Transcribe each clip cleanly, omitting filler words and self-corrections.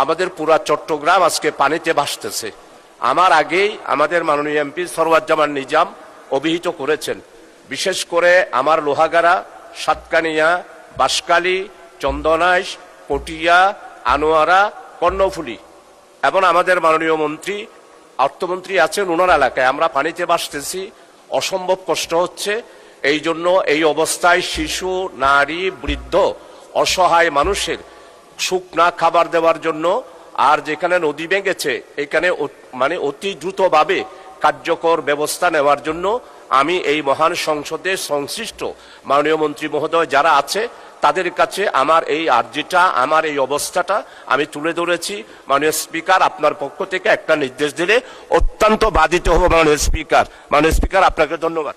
আমাদের পুরা চট্টগ্রাম আজকে পানিতে ভাসতেছে। আমার আগেই আমাদের মাননীয় এমপি সরওয়ারজামান নিজাম অভিহিত করেছেন, বিশেষ করে আমার লোহাগাড়া, সাতকানিয়া, বাঁশখালী, চন্দনাইশ, পটিয়া, আনোয়ারা, কর্ণফুলী এবং আমাদের মাননীয় মন্ত্রী, অর্থমন্ত্রী আছেন, ওনার এলাকায় আমরা পানিতে ভাসতেছি, অসম্ভব কষ্ট হচ্ছে। এই জন্য এই অবস্থায় শিশু, নারী, বৃদ্ধ, অসহায় মানুষের শুকনা খাবার দেওয়ার জন্য আর যেখানে নদী ভেঙেছে এখানে মানে অতি দ্রুতভাবে কার্যকর ব্যবস্থা নেওয়ার জন্য আমি এই মহান সংসদে সংশ্লিষ্ট মাননীয় মন্ত্রী মহোদয় যারা আছে তাদের কাছে আমার এই আর্জিটা, আমার এই অবস্থাটা আমি তুলে ধরেছি। মাননীয় স্পিকার, আপনার পক্ষ থেকে একটা নির্দেশ দিলে অত্যন্ত বাধিত হব। মাননীয় স্পিকার আপনাকে ধন্যবাদ।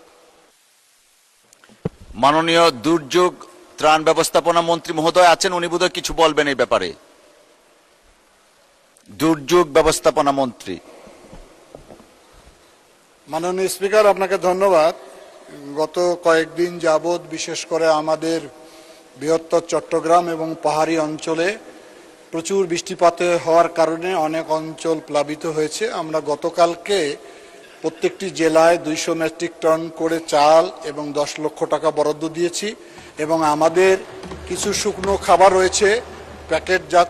মাননীয় দুর্যোগ ত্রাণ ব্যবস্থাপনা মন্ত্রী মহোদয় আছেন, উনি বোধহয় কিছু বলবেন এই ব্যাপারে। দুর্যোগ ব্যবস্থাপনা মন্ত্রী। মাননীয় স্পিকার, আপনাকে ধন্যবাদ। গত কয়েকদিন যাবৎ বিশেষ করে আমাদের বৃহত্তর চট্টগ্রাম এবং পাহাড়ি অঞ্চলে প্রচুর বৃষ্টিপাত হওয়ার কারণে অনেক অঞ্চল প্লাবিত হয়েছে। আমরা গতকালকে প্রত্যেকটি জেলায় 200 মেট্রিক টন করে চাল এবং 10 লক্ষ টাকা বরাদ্দ দিয়েছি এবং আমাদের কিছু শুকনো খাবার রয়েছে প্যাকেটজাত,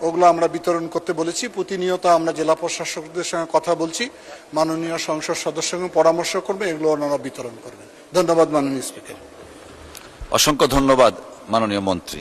ওগুলো আমরা বিতরণ করতে বলেছি। প্রতিনিয়ত আমরা জেলা প্রশাসকদের সঙ্গে কথা বলছি, মাননীয় সংসদ সদস্যের সঙ্গে পরামর্শ করবে, এগুলো ওনারা বিতরণ করবেন। ধন্যবাদ মাননীয় স্পিকার। অসংখ্য ধন্যবাদ মাননীয় মন্ত্রী।